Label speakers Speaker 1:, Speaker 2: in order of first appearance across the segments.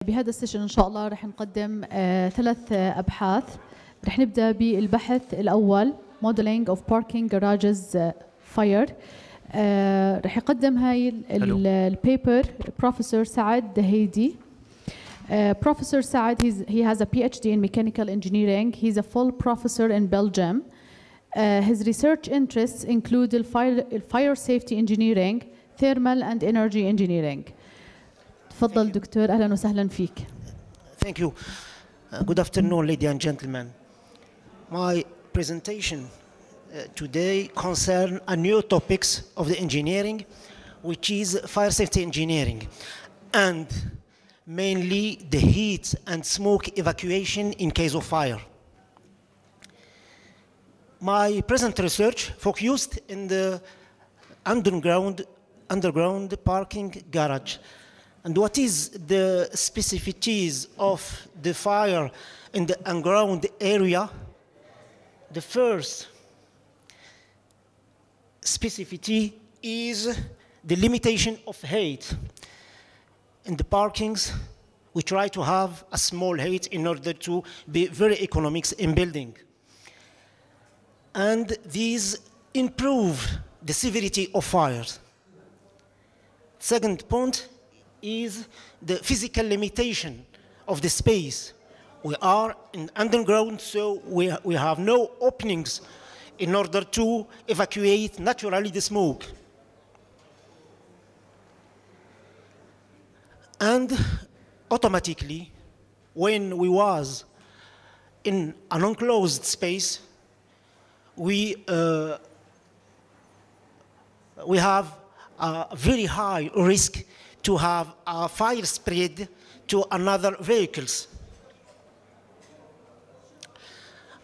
Speaker 1: بهذا السيشن إن شاء الله رح نقدم ثلاث أبحاث. رح نبدأ بالبحث الأول Modeling of Parking Garages Fire. رح يقدم هاي البيبر بروفيسور سعد دهيدي. Professor Saad, he has a PhD in mechanical engineering. He's a full professor in Belgium. His research interests include fire safety engineering, thermal and energy engineering. تفضل دكتور، أهلا وسهلا فيك.
Speaker 2: Thank you. Good afternoon, ladies and gentlemen. My presentation today concerns a new topics of the engineering, which is fire safety engineering, and mainly the heat and smoke evacuation in case of fire. My present research focused in the underground parking garage. And what is the specificities of the fire in the underground area? The first specificity is the limitation of height. In the parkings, we try to have a small height in order to be very economic in building. And these improve the severity of fires. Second point is the physical limitation of the space. We are in underground, so we have no openings in order to evacuate naturally the smoke. And automatically, when we was in an enclosed space, we have a very high risk to have a fire spread to another vehicles.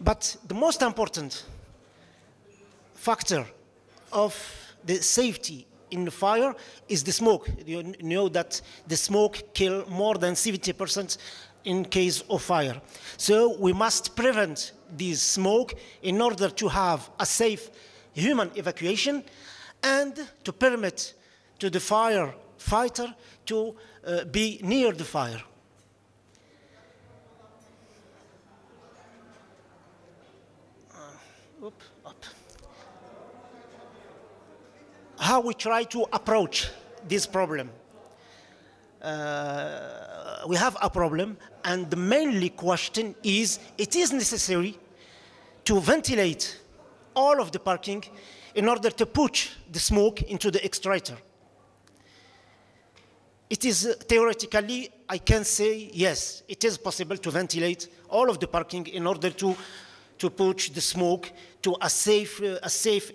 Speaker 2: But the most important factor of the safety in the fire is the smoke. You know that the smoke kills more than 70% in case of fire. So we must prevent this smoke in order to have a safe human evacuation and to permit to the firefighter to be near the fire. How we try to approach this problem? We have a problem, and the mainly question is, it is necessary to ventilate all of the parking in order to push the smoke into the extractor. It is theoretically, I can say, yes, it is possible to ventilate all of the parking in order to push the smoke to a safe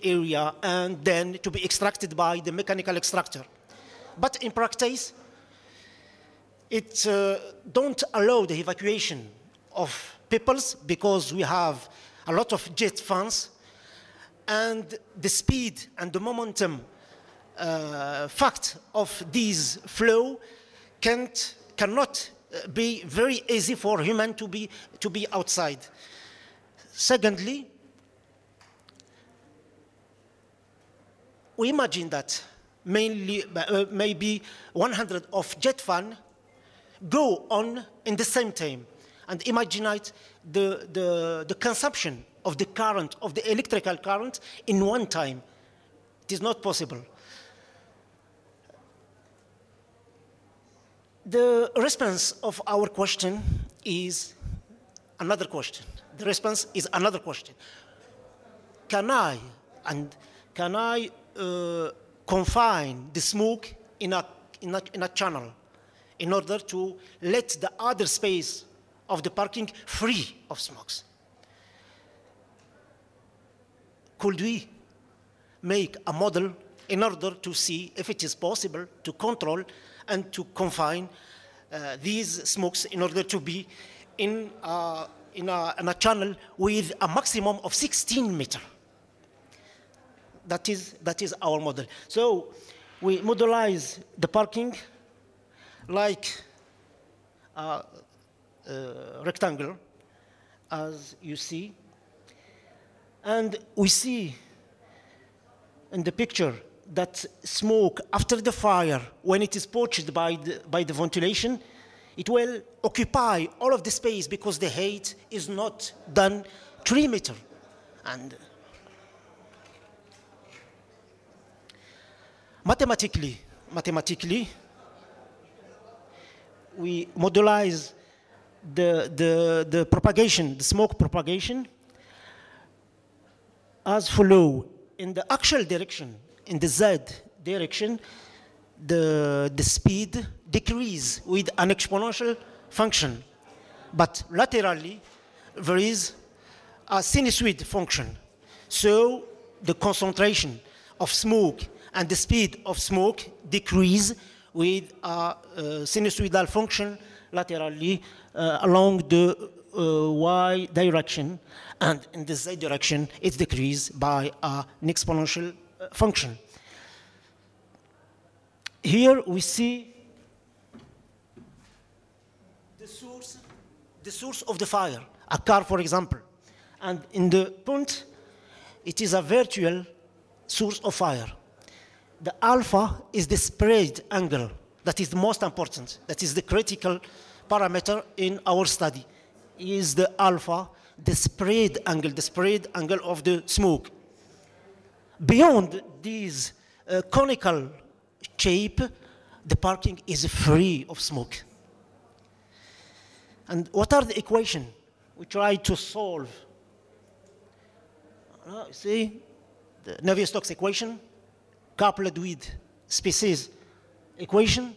Speaker 2: area and then to be extracted by the mechanical extractor. But in practice, it don't allow the evacuation of people because we have a lot of jet fans, and the speed and the momentum fact of this flow cannot be very easy for human to be outside. Secondly, we imagine that mainly maybe 100 of jet fan go on in the same time, and imagine the consumption of the current, of the electrical current in one time. It is not possible. The response of our question is another question. The response is another question. Can I confine the smoke in a channel in order to let the other space of the parking free of smokes? Could we make a model in order to see if it is possible to control and to confine these smokes in order to be in a channel with a maximum of 16 meters? That is our model. So we modelize the parking like a rectangle, as you see. And we see in the picture that smoke after the fire, when it is pushed by the ventilation, It will occupy all of the space because the height is not done 3 meters. And mathematically, we modelize the propagation, the smoke propagation, as follow. In the actual direction, in the Z direction, the speed decrease with an exponential function. But laterally, there is a sinusoid function. So the concentration of smoke and the speed of smoke decrease with a sinusoidal function laterally along the Y direction, and in the Z direction, it's decreased by an exponential function. Here we see the source of the fire, a car, for example. And in the point, it is a virtual source of fire. The alpha is the spread angle. That is the most important. That is the critical parameter in our study. Is the alpha, the spread angle of the smoke. Beyond this conical shape, the parking is free of smoke. And what are the equations we try to solve? See, the Navier-Stokes equation, coupled with species equation,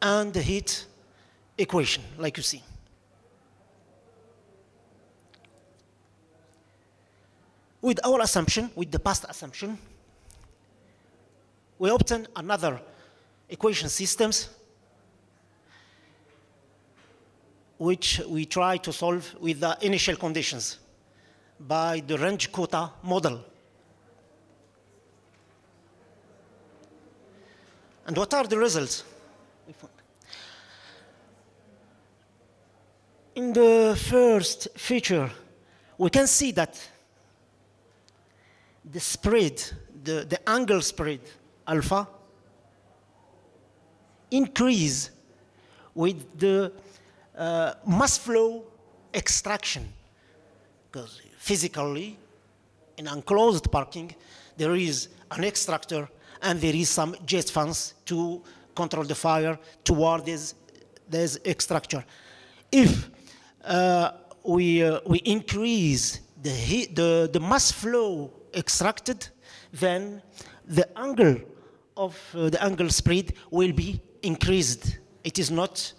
Speaker 2: and the heat equation, like you see. With our assumption, with the past assumption, we obtain another equation systems which we try to solve with the initial conditions by the range quota model. And what are the results? In the first feature, we can see that the spread, the angle spread, alpha, increase with the mass flow extraction. Because physically, in enclosed parking, there is an extractor and there is some jet fans to control the fire toward this extractor. If we increase the heat, the mass flow extracted, then the angle of the angle spread will be increased. It is not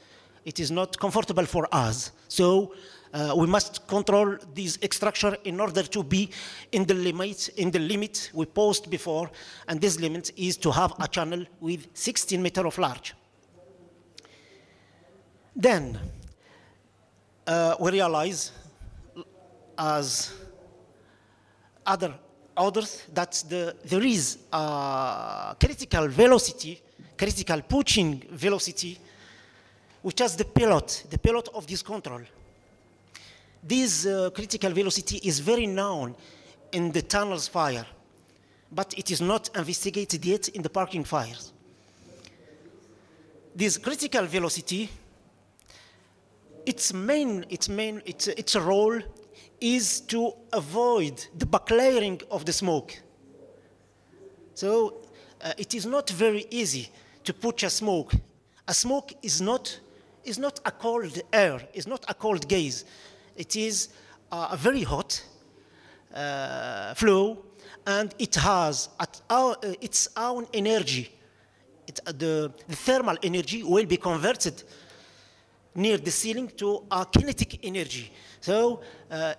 Speaker 2: comfortable for us. So we must control this extraction in order to be in the limit we posed before, and this limit is to have a channel with 16 meters of large. Then we realize, as others, that there is a critical velocity, critical pushing velocity, which is the pilot of this control. This critical velocity is very known in the tunnels fire, but it is not investigated yet in the parking fires. This critical velocity, its role is to avoid the backlayering of the smoke. So it is not very easy to push a smoke. A smoke is not a cold air, is not a cold gas. It is a very hot flow, and it has its own energy. The thermal energy will be converted near the ceiling to a kinetic energy. So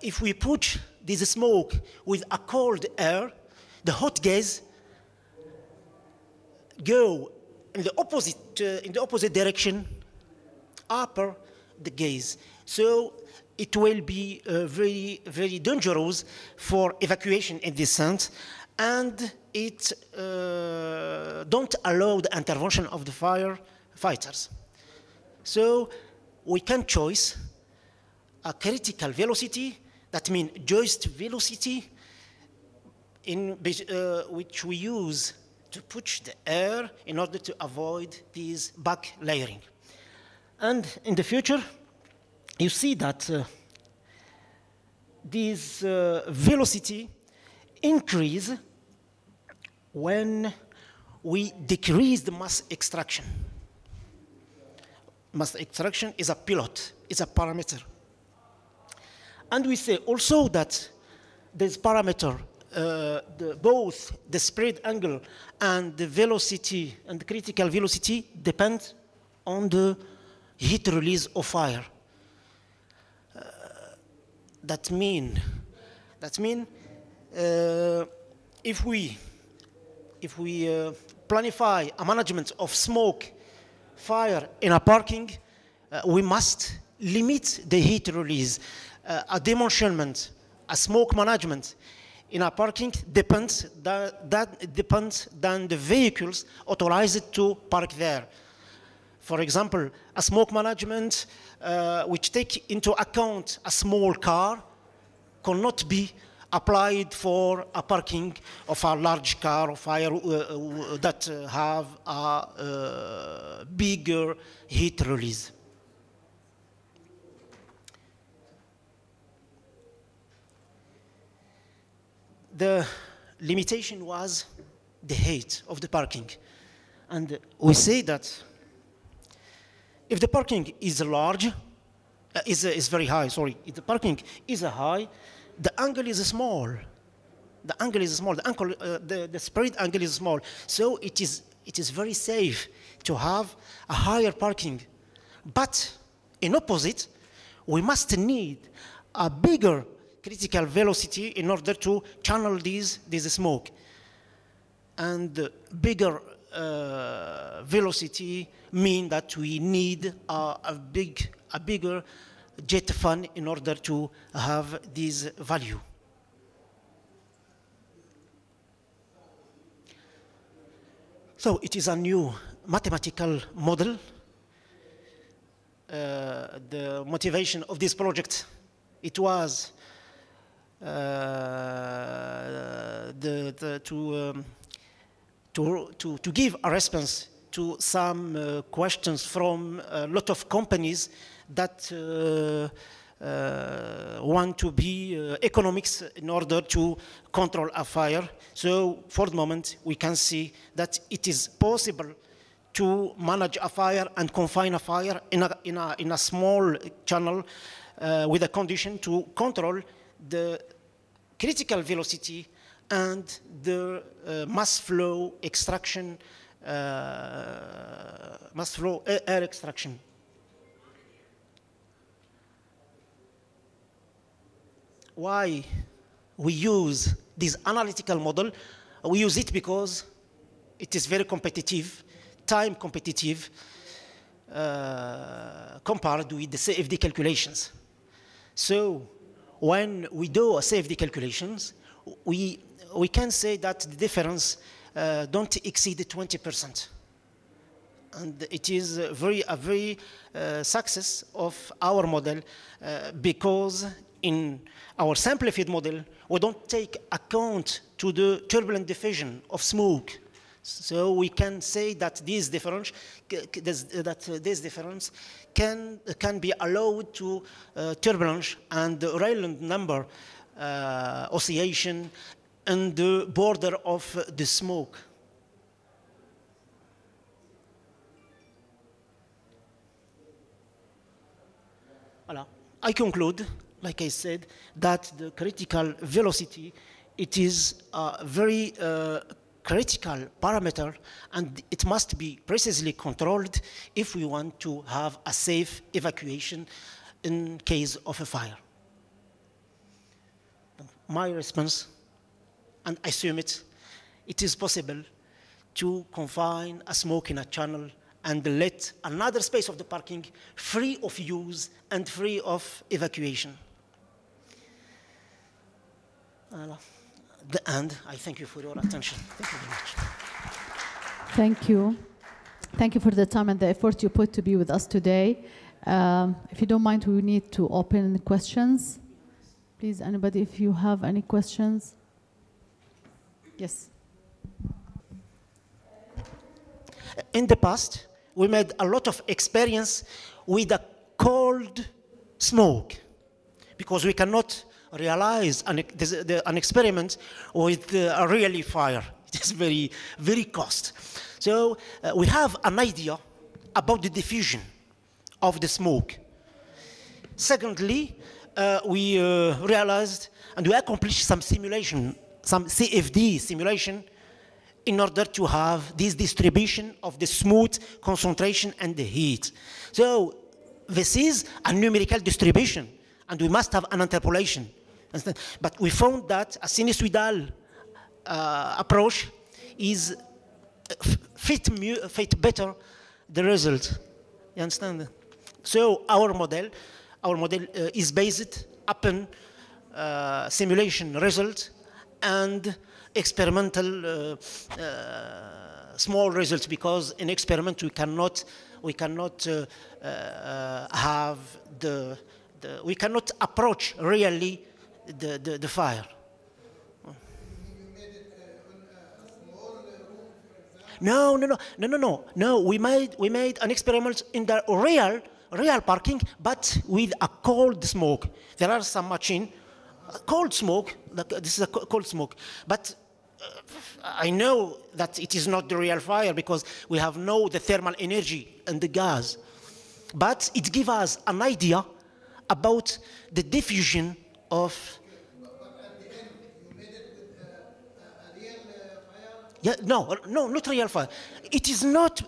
Speaker 2: if we push this smoke with a cold air, the hot gas go in the opposite direction, upper the gas. So it will be very, very dangerous for evacuation in this sense, and it don't allow the intervention of the firefighters. So we can choose a critical velocity, that means joist velocity, which we use to push the air in order to avoid this back layering. And in the future, you see that this velocity increase when we decrease the mass extraction. Mass extraction is a pilot, is a parameter. And we say also that this parameter, both the spread angle and the velocity and the critical velocity depend on the heat release of fire. That mean if we planify a management of smoke, fire in a parking, we must limit the heat release. A dimensionment, a smoke management in a parking depends on the vehicles authorized to park there. For example, a smoke management which take into account a small car cannot be applied for a parking of a large car or fire that have a bigger heat release. The limitation was the height of the parking. And we say that if the parking is large, is very high, sorry, if the parking is high, the angle is small. The angle is small, the spread angle is small. So it is very safe to have a higher parking. But in opposite, we must need a bigger critical velocity in order to channel this smoke. And bigger velocity mean that we need a bigger jet fan in order to have this value. So it is a new mathematical model. The motivation of this project, it was to give a response to some questions from a lot of companies that want to be economics in order to control a fire. So for the moment, we can see that it is possible to manage a fire and confine a fire in a small channel with a condition to control the critical velocity and the mass flow extraction, mass flow air extraction. Why we use this analytical model? We use it because it is very competitive, time competitive, compared with the CFD calculations. So when we do a CFD calculations, we can say that the difference don't exceed 20%. And it is a very success of our model because in our simplified model, we don't take account to the turbulent diffusion of smoke. So we can say that this difference can be allowed to turbulence and the Rayleigh number oscillation and the border of the smoke. Voilà. I conclude, like I said, that the critical velocity, it is a very critical parameter, and it must be precisely controlled if we want to have a safe evacuation in case of a fire. My response, and I assume it is possible to confine a smoke in a channel and let another space of the parking free of use and free of evacuation. The end. I thank you for your attention. Thank you very much.
Speaker 1: Thank you. Thank you for the time and the effort you put to be with us today. If you don't mind, we need to open questions. Please, anybody, if you have any questions. Yes.
Speaker 2: In the past, we made a lot of experience with a cold smoke, because we cannot realize an experiment with a really fire. It is very, very cost. So we have an idea about the diffusion of the smoke. Secondly, we realized and we accomplished some simulation, some CFD simulation, in order to have this distribution of the smooth concentration and the heat. So this is a numerical distribution, and we must have an interpolation. But we found that a sinusoidal approach is fit better the result. You understand? So our model is based upon simulation result and experimental small results, because in experiment we cannot have we cannot approach really the fire. No. We made an experiment in the real parking, but with a cold smoke. There are some machine, cold smoke. This is a cold smoke, but I know that it is not the real fire because we have the thermal energy and the gas. But it gives us an idea about the diffusion of.
Speaker 3: But at the end, you made it with a real fire?
Speaker 2: Yeah, no, not real fire. It is not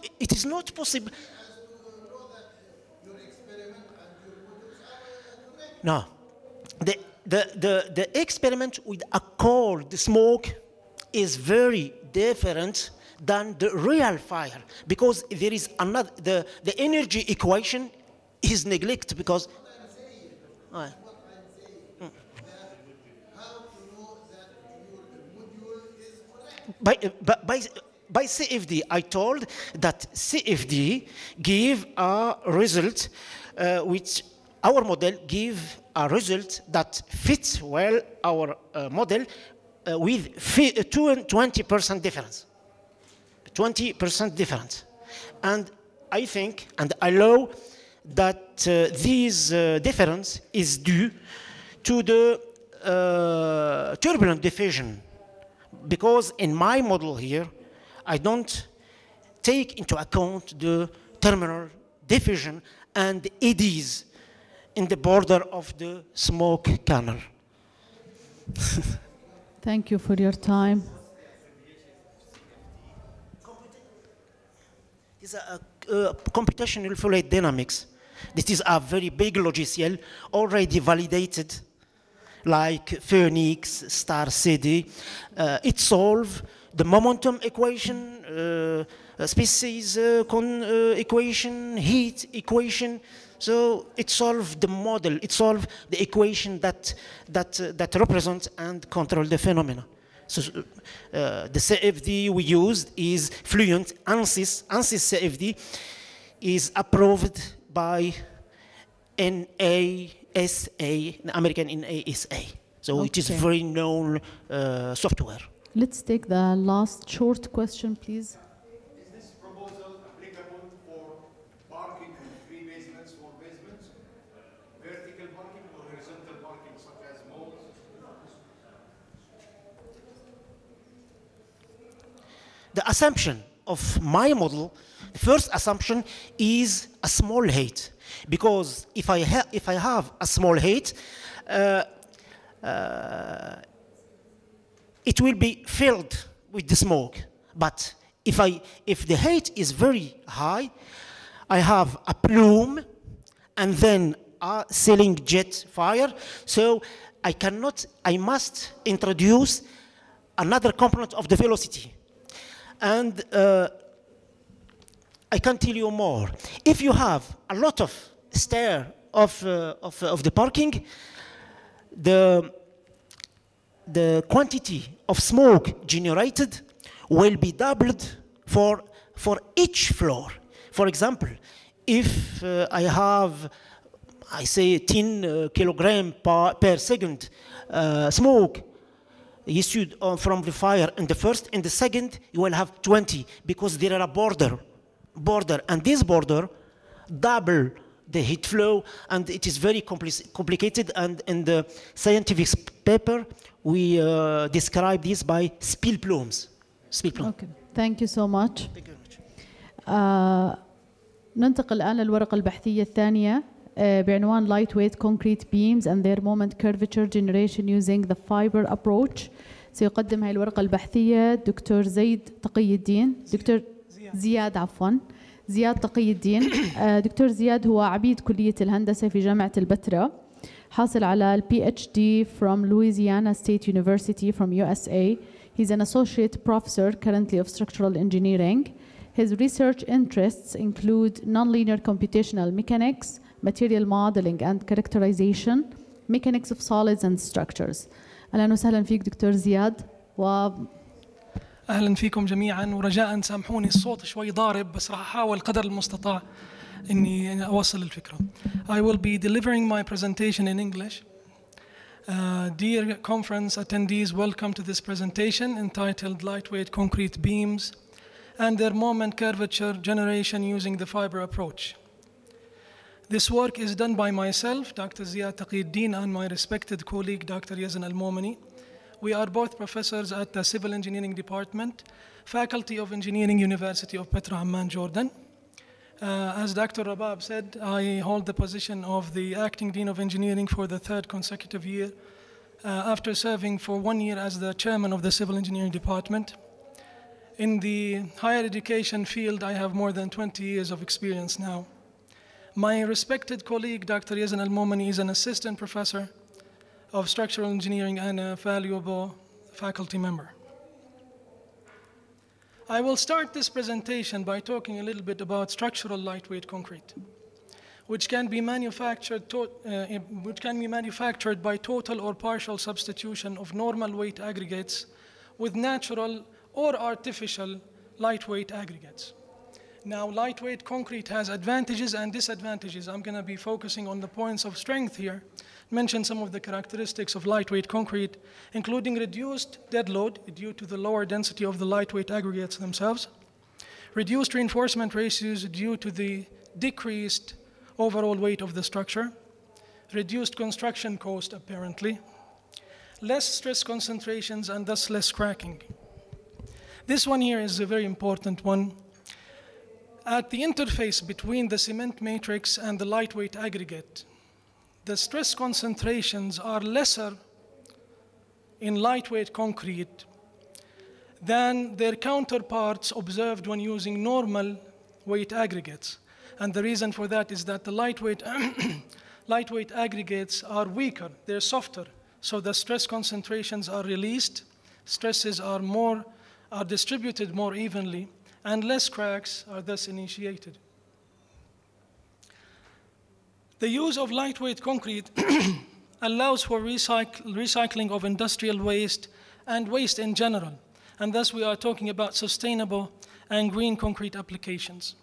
Speaker 2: possible.
Speaker 3: As to know that your experiment and your models are correct.
Speaker 2: No, the experiment with a cold smoke is very different than the real fire, because there is another, the energy equation is neglected because.
Speaker 3: What I'm saying, that how to know that your module is correct?
Speaker 2: By CFD, I told that CFD give a result which our model give a result that fits well our model with 20% difference. 20% difference. And I think, and I know that this difference is due to the turbulent diffusion, because in my model here, I don't take into account the terminal diffusion and eddies in the border of the smoke canal.
Speaker 1: Thank you for your time.
Speaker 2: It's a computational fluid dynamics. This is a very big logiciel already validated, like Phoenix, Star City. It solves the momentum equation, species equation, heat equation. So it solves the model. It solves the equation that represents and control the phenomena. So the CFD we used is fluent. ANSYS CFD is approved by NASA, the American NASA. So it is very known software.
Speaker 1: Let's take the last short question, please.
Speaker 4: Is this proposal applicable for parking with 3 basements, 4 basements, vertical parking or horizontal parking such as malls?
Speaker 2: The assumption of my model, the first assumption is a small height, because if I have a small height, it will be filled with the smoke. But if the height is very high, I have a plume and then a ceiling jet fire. So I must introduce another component of the velocity. And I can tell you more. If you have a lot of stair of the parking, the quantity of smoke generated will be doubled for each floor. For example, if I have, I say, 10 kilogram per second smoke issued from the fire in the first, in the second, you will have 20, because there are a border, and this border double the heat flow, and it is very complicated. And in the scientific paper, we describe this by spill plumes. Spill plume.
Speaker 1: Okay, thank you so much.
Speaker 2: Thank you very much.
Speaker 1: ننتقل الآن للورقة البحثية الثانية بعنوان Lightweight Concrete Beams and Their Moment Curvature Generation Using the Fiber Approach. سيقدم هذه الورقة البحثية دكتور زياد تقي الدين. دكتور زياد هو عميد كلية الهندسة في جامعة البتراء، حاصل على ال PhD from Louisiana State University from USA. He's an associate professor currently of structural engineering. His research interests include nonlinear computational mechanics, material modeling and characterization, mechanics of solids and structures. أهلا وسهلا فيك دكتور زياد.
Speaker 5: أهلا فيكم جميعا، ورجاء سامحوني الصوت شوي ضارب، بس راح أحاول قدر المستطاع إني أوصل الفكرة. I will be delivering my presentation in English. Dear conference attendees, welcome to this presentation entitled Lightweight Concrete Beams and Their Moment Curvature Generation Using the Fiber Approach. This work is done by myself, Dr. Ziad Taqiyuddin, and my respected colleague, Dr. Yazan Al-Momani. We are both professors at the Civil Engineering Department, Faculty of Engineering, University of Petra, Amman, Jordan. As Dr. Rabab said, I hold the position of the Acting Dean of Engineering for the third consecutive year, after serving for 1 year as the Chairman of the Civil Engineering Department. In the higher education field, I have more than 20 years of experience now. My respected colleague, Dr. Yazan Al-Momani, is an assistant professor of structural engineering and a valuable faculty member. I will start this presentation by talking a little bit about structural lightweight concrete, which can be manufactured by total or partial substitution of normal weight aggregates with natural or artificial lightweight aggregates. Now, lightweight concrete has advantages and disadvantages. I'm going to be focusing on the points of strength here, mention some of the characteristics of lightweight concrete, including reduced dead load due to the lower density of the lightweight aggregates themselves, reduced reinforcement ratios due to the decreased overall weight of the structure, reduced construction cost apparently, less stress concentrations and thus less cracking. This one here is a very important one. At the interface between the cement matrix and the lightweight aggregate, the stress concentrations are lesser in lightweight concrete than their counterparts observed when using normal weight aggregates. And the reason for that is that the lightweight aggregates are weaker, they're softer, so the stress concentrations are released, stresses are distributed more evenly, and less cracks are thus initiated. The use of lightweight concrete allows for recycling of industrial waste and waste in general, and thus we are talking about sustainable and green concrete applications.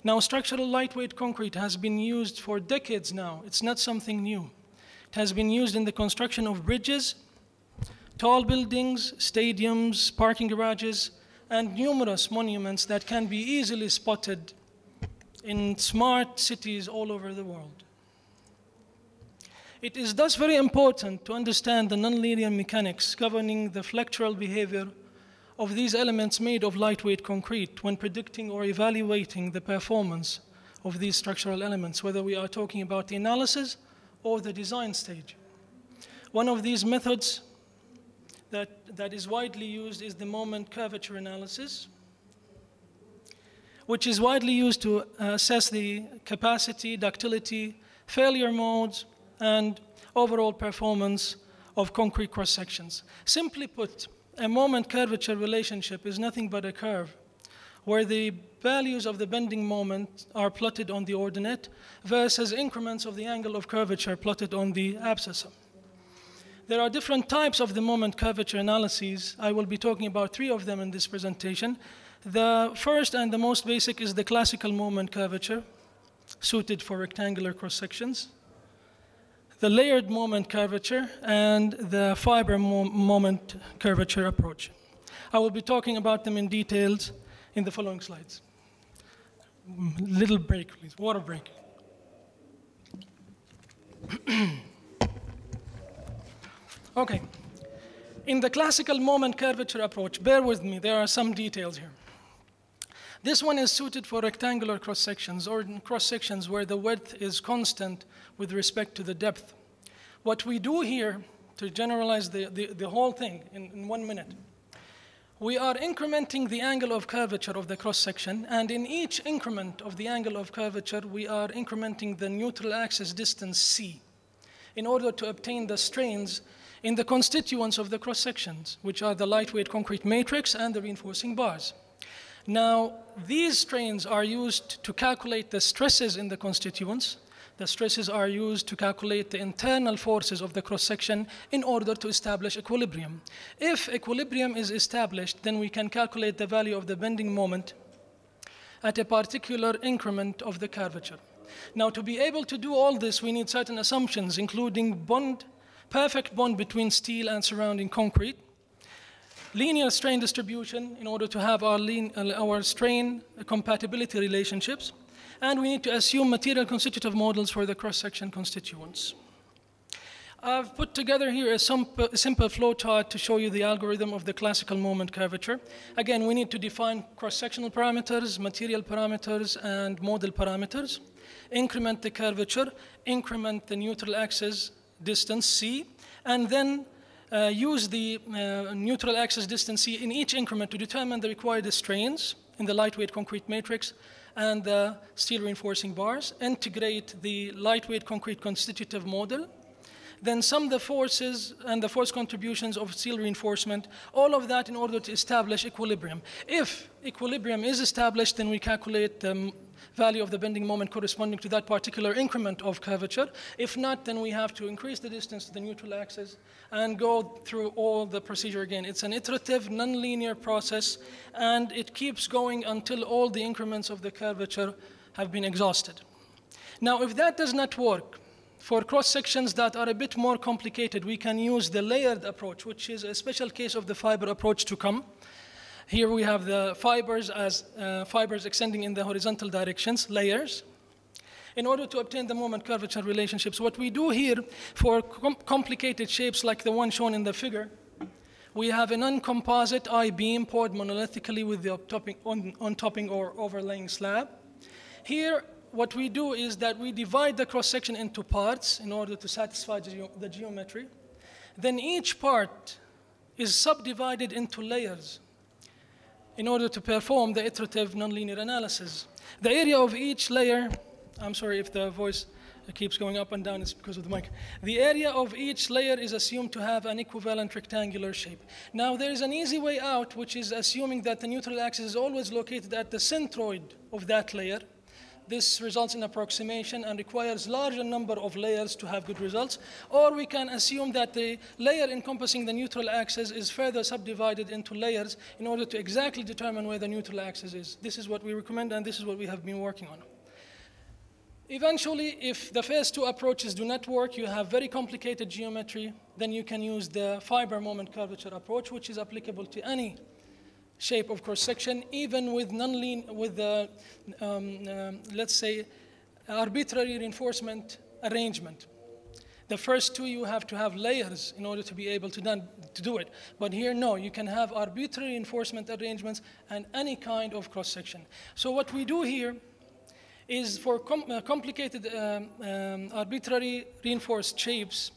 Speaker 5: Now, structural lightweight concrete has been used for decades now. It's not something new. It has been used in the construction of bridges, tall buildings, stadiums, parking garages, and numerous monuments that can be easily spotted in smart cities all over the world. It is thus very important to understand the nonlinear mechanics governing the flexural behavior of these elements made of lightweight concrete when predicting or evaluating the performance of these structural elements, whether we are talking about the analysis or the design stage. One of these methods that is widely used is the moment curvature analysis, which is widely used to assess the capacity, ductility, failure modes, and overall performance of concrete cross-sections. Simply put, a moment curvature relationship is nothing but a curve where the values of the bending moment are plotted on the ordinate versus increments of the angle of curvature plotted on the abscissa. There are different types of the moment curvature analyses. I will be talking about 3 of them in this presentation. The first and the most basic is the classical moment curvature, suited for rectangular cross-sections, the layered moment curvature, and the fiber moment curvature approach. I will be talking about them in details in the following slides. Little break, please, water break. Okay. In the classical moment curvature approach, bear with me, there are some details here. This one is suited for rectangular cross-sections or cross-sections where the width is constant with respect to the depth. What we do here, to generalize the whole thing in 1 minute, we are incrementing the angle of curvature of the cross-section, and in each increment of the angle of curvature, we are incrementing the neutral axis distance C in order to obtain the strains in the constituents of the cross-sections, which are the lightweight concrete matrix and the reinforcing bars. Now, these strains are used to calculate the stresses in the constituents. The stresses are used to calculate the internal forces of the cross-section in order to establish equilibrium. If equilibrium is established, then we can calculate the value of the bending moment at a particular increment of the curvature. Now, to be able to do all this, we need certain assumptions, including perfect bond between steel and surrounding concrete, linear strain distribution in order to have our strain compatibility relationships, and we need to assume material constitutive models for the cross-section constituents. I've put together here a simple flow chart to show you the algorithm of the classical moment curvature. Again, we need to define cross-sectional parameters, material parameters, and model parameters, increment the curvature, increment the neutral axis distance C, and then use the neutral axis distance C in each increment to determine the required strains in the lightweight concrete matrix and the steel reinforcing bars, integrate the lightweight concrete constitutive model, then sum the forces and the force contributions of steel reinforcement, all of that in order to establish equilibrium. If equilibrium is established, then we calculate the value of the bending moment corresponding to that particular increment of curvature. If not, then we have to increase the distance to the neutral axis and go through all the procedure again. It's an iterative, non-linear process, and it keeps going until all the increments of the curvature have been exhausted. Now, if that does not work, for cross-sections that are a bit more complicated, we can use the layered approach, which is a special case of the fiber approach to come. Here we have the fibers as fibers extending in the horizontal directions, layers. In order to obtain the moment curvature relationships, what we do here for complicated shapes like the one shown in the figure, we have an uncomposite I-beam poured monolithically with the on-topping or overlaying slab. Here, what we do is that we divide the cross-section into parts in order to satisfy the geometry. Then each part is subdivided into layers in order to perform the iterative nonlinear analysis. The area of each layer, I'm sorry if the voice keeps going up and down, it's because of the mic. The area of each layer is assumed to have an equivalent rectangular shape. Now there is an easy way out, which is assuming that the neutral axis is always located at the centroid of that layer. This results in approximation and requires larger number of layers to have good results. Or we can assume that the layer encompassing the neutral axis is further subdivided into layers in order to exactly determine where the neutral axis is. This is what we recommend, and this is what we have been working on. Eventually, if the first two approaches do not work, you have very complicated geometry, then you can use the fiber moment curvature approach, which is applicable to any shape of cross-section, even with let's say, arbitrary reinforcement arrangement. The first two, you have to have layers in order to be able to do it. But here, no, you can have arbitrary reinforcement arrangements and any kind of cross-section. So what we do here is for complicated arbitrary reinforced shapes,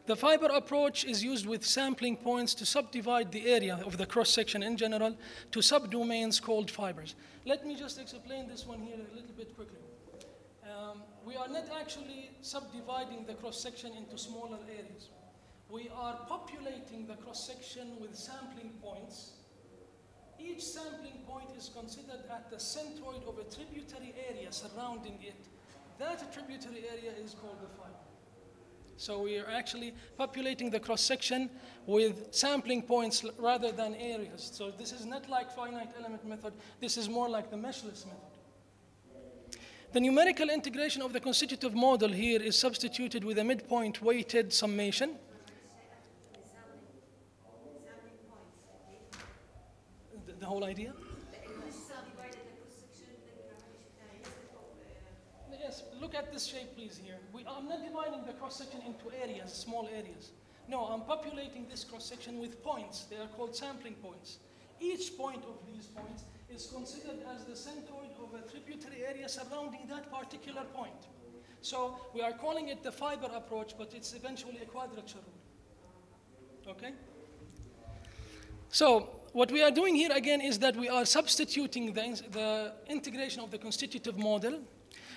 Speaker 5: the fiber approach is used with sampling points to subdivide the area of the cross-section in general to subdomains called fibers. Let me just explain this one here a little bit quickly. We are not actually subdividing the cross-section into smaller areas. We are populating the cross-section with sampling points. Each sampling point is considered at the centroid of a tributary area surrounding it. That tributary area is called the fiber. So we are actually populating the cross-section with sampling points rather than areas. So this is not like finite element method. This is more like the meshless method. The numerical integration of the constitutive model here is substituted with a midpoint weighted summation. The whole idea? Yes, look at this shape, please, here. I'm not dividing the cross-section into areas, small areas. No, I'm populating this cross-section with points. They are called sampling points. Each point of these points is considered as the centroid of a tributary area surrounding that particular point. So we are calling it the fiber approach, but it's eventually a quadrature rule. Okay? So what we are doing here again is that we are substituting the integration of the constitutive model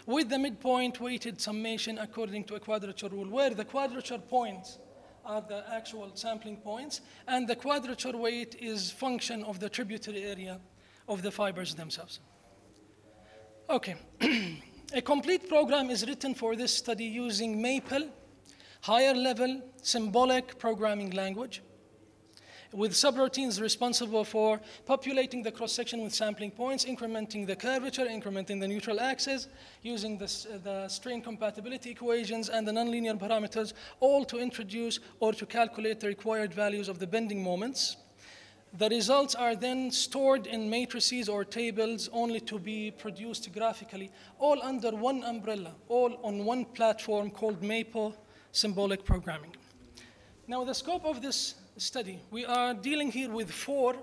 Speaker 5: with the midpoint weighted summation according to a quadrature rule, where the quadrature points are the actual sampling points, and the quadrature weight is function of the tributary area of the fibers themselves. Okay. A complete program is written for this study using Maple, higher level symbolic programming language, with subroutines responsible for populating the cross-section with sampling points, incrementing the curvature, incrementing the neutral axis, using the strain compatibility equations and the nonlinear parameters, all to introduce or to calculate the required values of the bending moments. The results are then stored in matrices or tables only to be produced graphically, all under one umbrella, all on one platform called Maple Symbolic Programming. Now, the scope of this study, we are dealing here with 4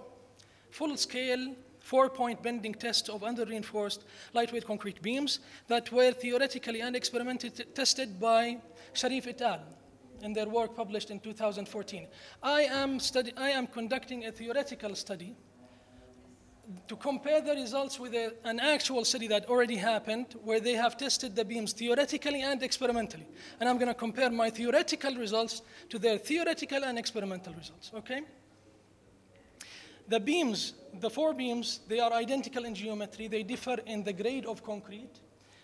Speaker 5: full-scale 4-point bending tests of under-reinforced lightweight concrete beams that were theoretically and experimentally tested by Sharif et al. In their work published in 2014. I am conducting a theoretical study to compare the results with an actual study that already happened, where they have tested the beams theoretically and experimentally. And I'm going to compare my theoretical results to their theoretical and experimental results, okay? The beams, the 4 beams, they are identical in geometry. They differ in the grade of concrete,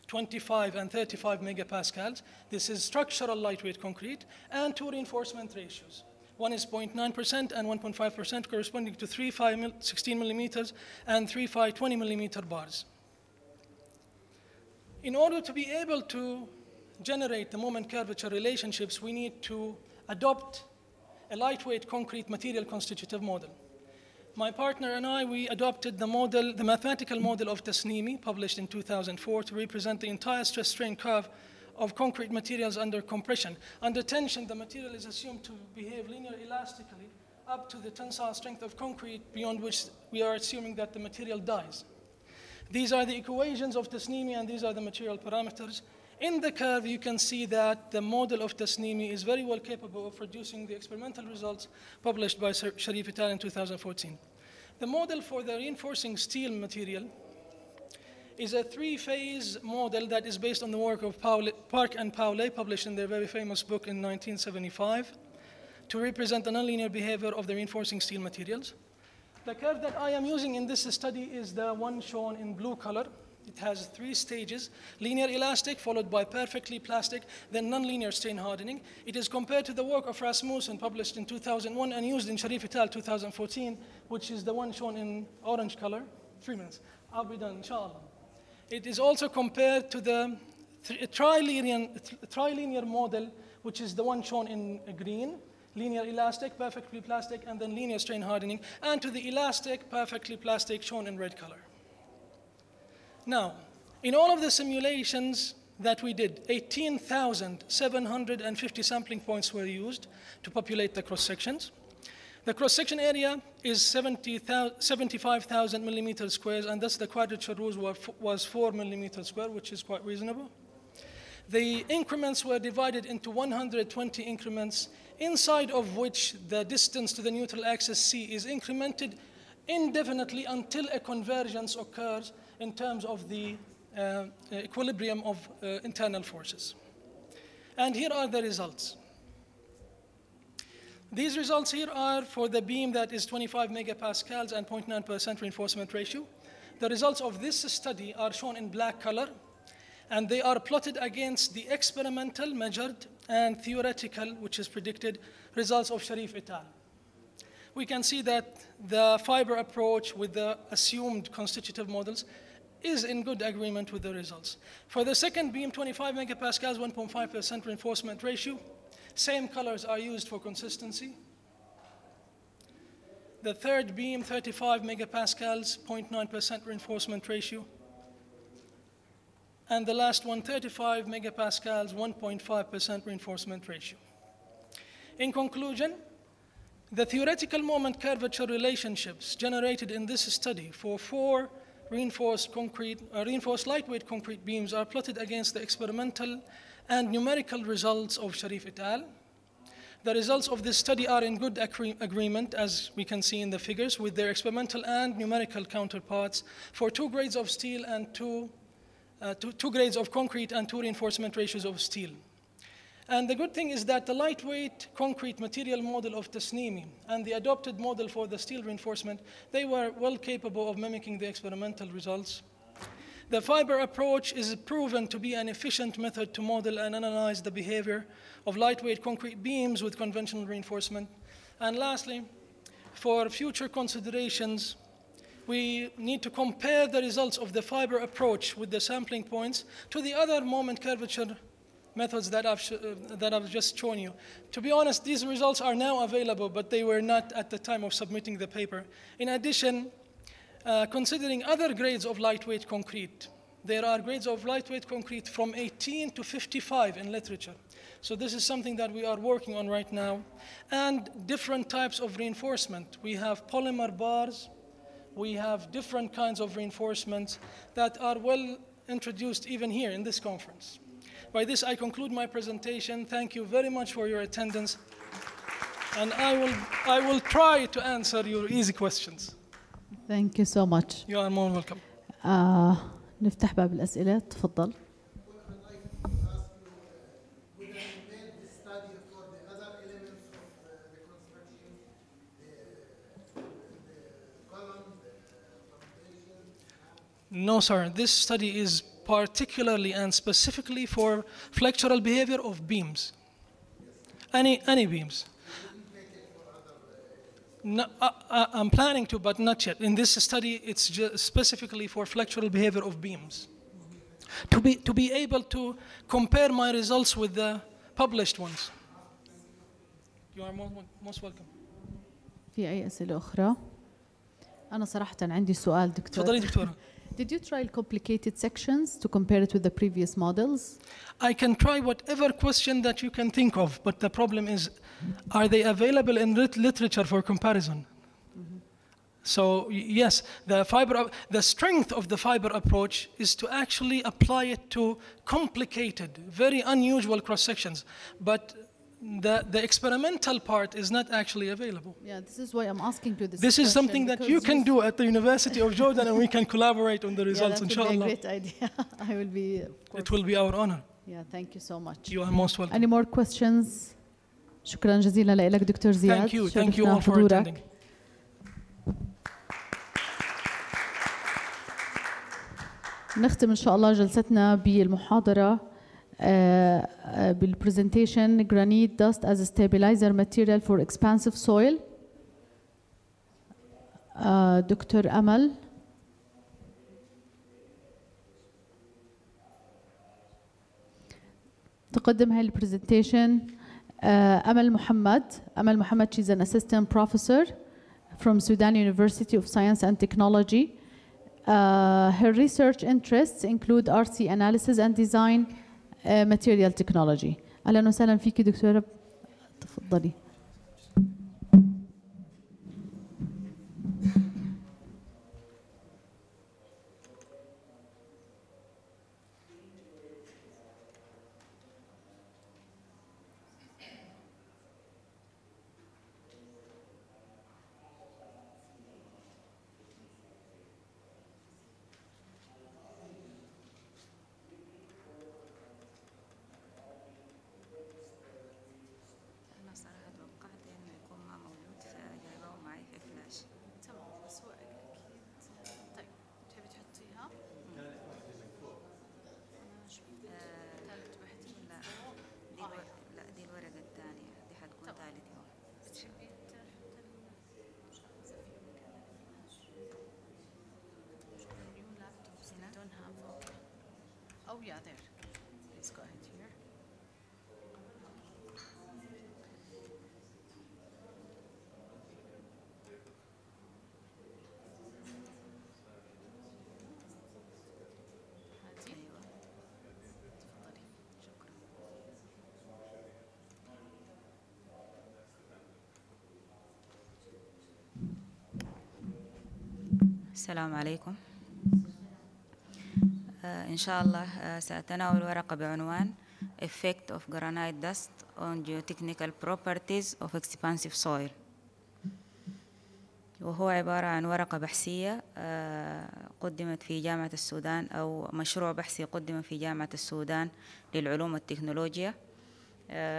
Speaker 5: 25 and 35 megapascals. This is structural lightweight concrete, and 2 reinforcement ratios. One is 0.9% and 1.5%, corresponding to 3 5 16 millimeters and 3 5 20 millimeter bars. In order to be able to generate the moment curvature relationships, we need to adopt a lightweight concrete material constitutive model. My partner and I, we adopted the model, the mathematical model of Tasnimi, published in 2004, to represent the entire stress-strain curve of concrete materials under compression. Under tension, the material is assumed to behave linear elastically up to the tensile strength of concrete, beyond which we are assuming that the material dies. These are the equations of Tasnimi, and these are the material parameters. In the curve, you can see that the model of Tasnimi is very well capable of producing the experimental results published by Sharif et al. In 2014. The model for the reinforcing steel material is a 3-phase model that is based on the work of Park and Paulet, published in their very famous book in 1975, to represent the nonlinear behavior of the reinforcing steel materials. The curve that I am using in this study is the one shown in blue color. It has 3 stages: linear elastic, followed by perfectly plastic, then nonlinear strain hardening. It is compared to the work of Rasmussen, published in 2001 and used in Sharif et al. 2014, which is the one shown in orange color. 3 minutes. I'll be done, inshallah. It is also compared to the trilinear model, which is the one shown in green, linear elastic, perfectly plastic, and then linear strain hardening, and to the elastic, perfectly plastic, shown in red color. Now, in all of the simulations that we did, 18,750 sampling points were used to populate the cross-sections. The cross-section area is 75,000 millimeters squares, and thus the quadrature rule was 4 millimeters square, which is quite reasonable. The increments were divided into 120 increments, inside of which the distance to the neutral axis C is incremented indefinitely until a convergence occurs in terms of the equilibrium of internal forces. And here are the results. These results here are for the beam that is 25 megapascals and 0.9% reinforcement ratio. The results of this study are shown in black color, and they are plotted against the experimental measured and theoretical, which is predicted, results of Sharif et al. We can see that the fiber approach with the assumed constitutive models is in good agreement with the results. For the second beam, 25 megapascals, 1.5% reinforcement ratio, same colors are used for consistency. The third beam, 35 megapascals, 0.9% reinforcement ratio. And the last one, 35 megapascals, 1.5% reinforcement ratio. In conclusion, the theoretical moment curvature relationships generated in this study for 4 reinforced lightweight concrete beams are plotted against the experimental and numerical results of Sharif et al. The results of this study are in good agreement, as we can see in the figures, with their experimental and numerical counterparts for 2 grades of steel and 2 grades of concrete and 2 reinforcement ratios of steel. And the good thing is that the lightweight concrete material model of Tasnimi and the adopted model for the steel reinforcement, they were well capable of mimicking the experimental results. The fiber approach is proven to be an efficient method to model and analyze the behavior of lightweight concrete beams with conventional reinforcement. And lastly, for future considerations, we need to compare the results of the fiber approach with the sampling points to the other moment curvature methods that I've just shown you. To be honest, these results are now available, but they were not at the time of submitting the paper. In addition, considering other grades of lightweight concrete, there are grades of lightweight concrete from 18 to 55 in literature. So this is something that we are working on right now. And different types of reinforcement. We have polymer bars. We have different kinds of reinforcements that are well introduced even here in this conference. By this, I conclude my presentation. Thank you very much for your attendance. And I will try to answer your easy questions.
Speaker 1: Thank you so much.
Speaker 5: You are more welcome.
Speaker 1: نفتح باب الأسئلة، تفضل.
Speaker 5: No, sir. This study is particularly and specifically for flexural behavior of beams. Any beams. No, I'm planning to, but not yet. In this study, it's just specifically for flexural behavior of beams. To be able to compare my results with the published ones. You are most welcome.
Speaker 1: في أي أسئلة أخرى؟ أنا صراحة عندي سؤال دكتور.
Speaker 5: تفضلي دكتورة.
Speaker 1: Did you try complicated sections to compare it with the previous models?
Speaker 5: I can try whatever question that you can think of, but the problem is, are they available in literature for comparison? So yes, the strength of the fiber approach is to actually apply it to complicated, very unusual cross sections, but the experimental part is not actually available.
Speaker 1: Yeah, this is why I'm asking you this.
Speaker 5: This is something that you can do at the University of Jordan, and we can collaborate on the results, inshallah.
Speaker 1: Yeah, that would be a great idea. I will be, of course.
Speaker 5: It will be our honor.
Speaker 1: Yeah, thank you so much.
Speaker 5: You are most welcome.
Speaker 1: Any more questions? شكرا جزيلا لك دكتور زياد.
Speaker 5: Thank you all for attending.
Speaker 1: نختم إن شاء الله جلستنا بالمحاضرة بالpresentation granite dust as a stabilizer material for expansive soil. دكتور أمل. تقدم هاي البرزنتيشن أمل محمد. She's an assistant professor from Sudan University of Science and Technology. Her research interests include RC analysis and design, material technology. أهلا وسهلا فيكي دكتورة، تفضلي.
Speaker 6: السلام عليكم. إن شاء الله سأتناول ورقة بعنوان Effect of Granite Dust on Geotechnical Properties of Expansive Soil، وهو عبارة عن ورقة بحثية قدمت في جامعة السودان، أو مشروع بحثي قدم في جامعة السودان للعلوم والتكنولوجيا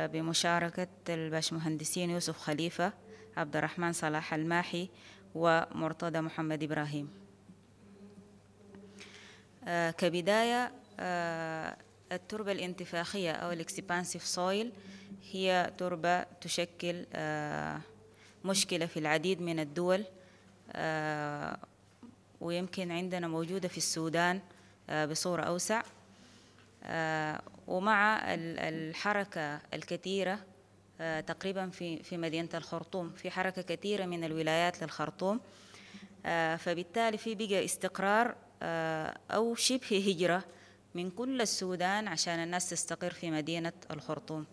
Speaker 6: بمشاركة المهندسين يوسف خليفة، عبد الرحمن صلاح الماحي، ومرتضى محمد إبراهيم. كبداية التربة الانتفاخية أو الإكسبانسيف سويل هي تربة تشكل مشكلة في العديد من الدول، ويمكن عندنا موجودة في السودان بصورة أوسع، ومع الحركة الكثيرة تقريبا في مدينة الخرطوم، في حركة كثيرة من الولايات للخرطوم، فبالتالي في بقى استقرار أو شبه هجرة من كل السودان عشان الناس تستقر في مدينة الخرطوم.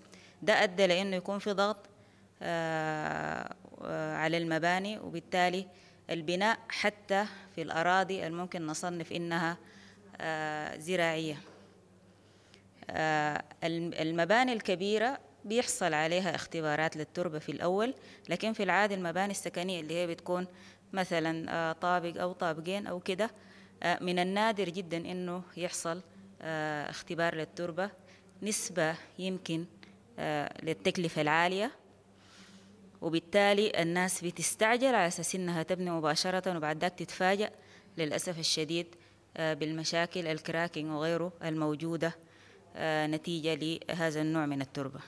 Speaker 6: ده أدى لأنه يكون في ضغط على المباني، وبالتالي البناء حتى في الأراضي الممكن نصنف إنها زراعية. المباني الكبيرة بيحصل عليها اختبارات للتربة في الأول، لكن في العادة المباني السكنية اللي هي بتكون مثلا طابق أو طابقين أو كده، من النادر جدا إنه يحصل اختبار للتربة، نسبة يمكن للتكلفة العالية، وبالتالي الناس بتستعجل على أساس إنها تبني مباشرة، وبعد ذاك تتفاجأ للأسف الشديد بالمشاكل الكراكينج وغيره الموجودة نتيجة لهذا النوع من التربة.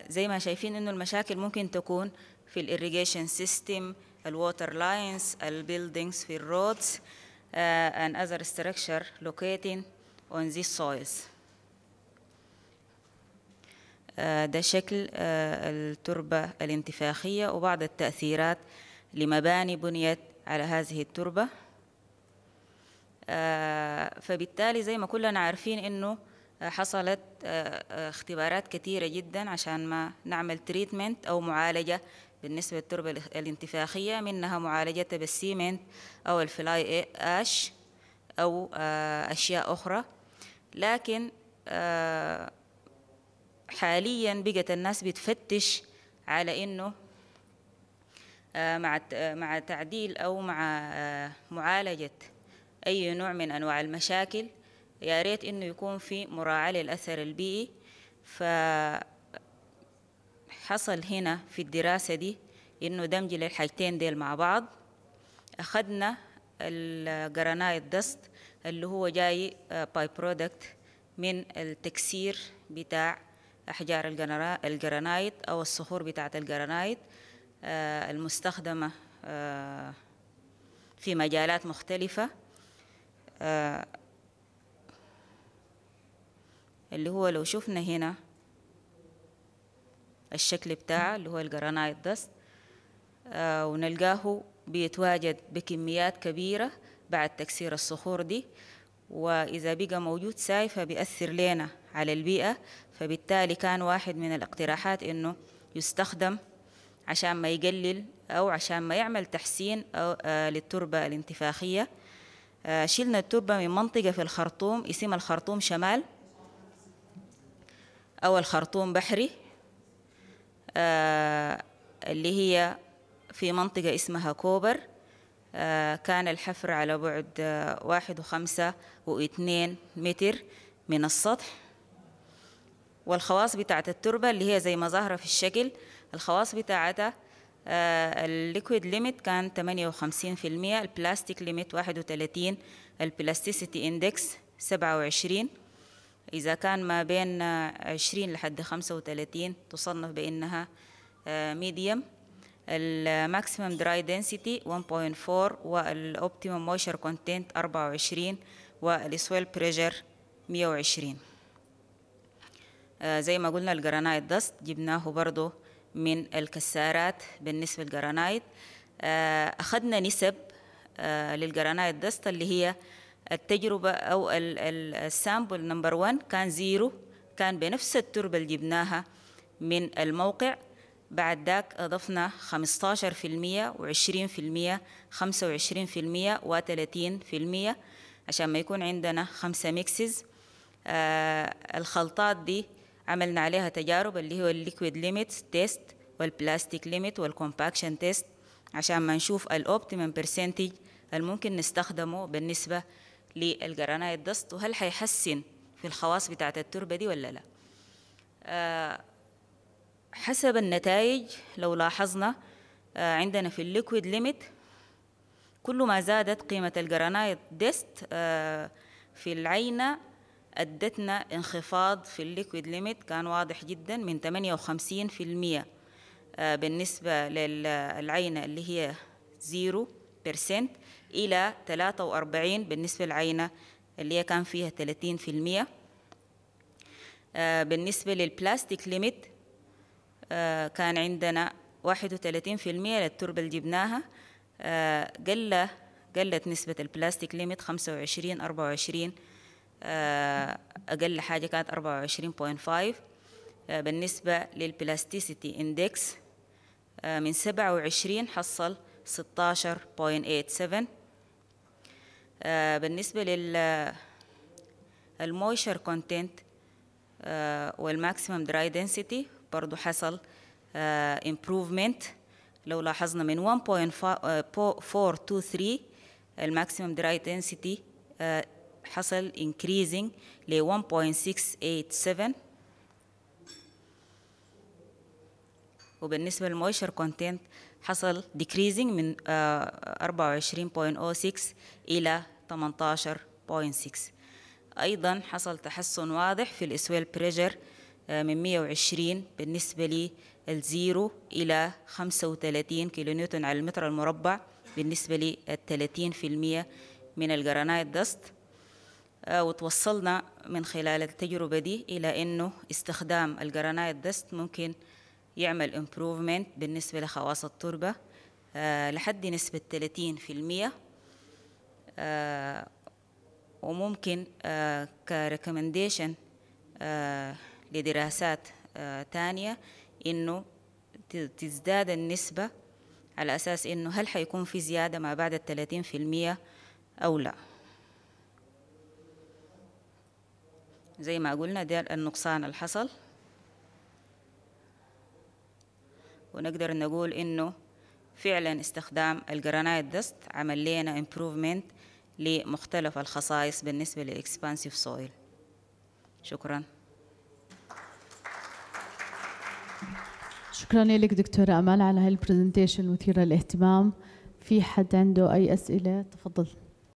Speaker 6: زي ما شايفين إنه المشاكل ممكن تكون في الإريجيشن سيستم، الووتر لاينز، البيلدينجز، في الرودز and other structure locating on these soils. ده شكل التربة الانتفاخية وبعض التأثيرات لمباني بنيت على هذه التربة. فبالتالي زي ما كلنا عارفين إنه حصلت اختبارات كثيرة جدا عشان ما نعمل تريتمنت أو معالجة بالنسبة للتربة الانتفاخية، منها معالجتها بالسيمنت أو الفلاي آش أو أشياء أخرى. لكن حاليا بقت الناس بتفتش على إنه مع تعديل أو مع معالجة أي نوع من أنواع المشاكل، يا ريت إنه يكون في مراعاة للأثر البيئي. فحصل هنا في الدراسة دي إنه دمج للحاجتين ديل مع بعض. أخذنا الجرانايت دست اللي هو جاي باي برودكت من التكسير بتاع أحجار الجرانايت أو الصخور بتاعة الجرانايت المستخدمة في مجالات مختلفة، اللي هو لو شفنا هنا الشكل بتاعه اللي هو الجرانايت دست، ونلقاه بيتواجد بكميات كبيرة بعد تكسير الصخور دي، وإذا بقى موجود ساي فبيأثر لنا على البيئة. فبالتالي كان واحد من الاقتراحات إنه يستخدم عشان ما يقلل أو عشان ما يعمل تحسين للتربة الانتفاخية. شلنا التربة من منطقة في الخرطوم اسمها الخرطوم شمال أو الخرطوم بحري، اللي هي في منطقة اسمها كوبر. كان الحفر على بعد 1.5 و2 متر من السطح، والخواص بتاعة التربة اللي هي زي ما ظاهرة في الشكل، الخواص بتاعتها الليكويد ليميت كان 58%، البلاستيك ليميت 31، البلاستيسيتي اندكس 27. إذا كان ما بين 20 لحد 35 تصنف بأنها ميديوم. الماكسيمم دراي دنسيتي 1.4، والأوبتيمم مويشر كونتنت 24، والسويل بريشر 120. زي ما قلنا الجرانايت دست جبناه برضو من الكسارات. بالنسبة للجرانايت أخذنا نسب للجرانايت دست اللي هي التجربة أو السامبل نمبر 1 كان 0، كان بنفس التربة اللي جبناها من الموقع. بعد ذاك أضفنا 15% و20% 25% و30% عشان ما يكون عندنا 5 ميكسز. الخلطات دي عملنا عليها تجارب اللي هو الليكويد ليميت تيست والبلاستيك ليميت والكومباكشن تيست عشان ما نشوف الأوبتيمم برسنتج الممكن نستخدمه بالنسبة للجرانايت دست، وهل حيحسن في الخواص بتاعة التربة دي ولا لا. حسب النتائج لو لاحظنا عندنا في الليكويد ليميت كل ما زادت قيمة الجرانايت دست في العينة أدتنا انخفاض في الليكويد ليميت كان واضح جدا من 58% بالنسبة للعينة اللي هي 0% إلى 43 بالنسبة للعينة اللي هي كان فيها 30%. بالنسبة للبلاستيك ليميت كان عندنا 31% للتربة اللي جبناها، قلت نسبة البلاستيك ليميت 25 24 أقل حاجة كانت 24.5. بالنسبة للبلاستيسيتي اندكس من 27 حصل 16.87. بالنسبة للمويشر كونتنت والماكسيمم دراي دنسيتي برضو حصل improvement. لو لاحظنا من 1.423 الماكسيمم دراي دنسيتي حصل increasing ل 1.687. وبالنسبة للمويشر كونتنت حصل decreasing من 24.06 إلى 18.6. أيضا حصل تحسن واضح في الإسويل بريشر من 120 بالنسبة للزيرو إلى 35 كيلو نيوتن على المتر المربع بالنسبة لل30% من الجرانايت دست. وتوصلنا من خلال التجربة دي إلى إنه استخدام الجرانايت دست ممكن يعمل improvement بالنسبة لخواص التربة لحد نسبة 30%. وممكن كريكومنديشن لدراسات تانية إنه تزداد النسبة على أساس إنه هل حيكون في زيادة ما بعد 30% أو لا. زي ما قلنا ده النقصان اللي حصل، ونقدر نقول إنه فعلا استخدام الجرانايت دست عمل لنا improvement لمختلف الخصائص بالنسبة للإكسبانسيف سويل. شكرا.
Speaker 1: شكرا لك دكتورة أمال على هالبرزنتيشن المثيرة للاهتمام. في حد عنده أي أسئلة؟ تفضل.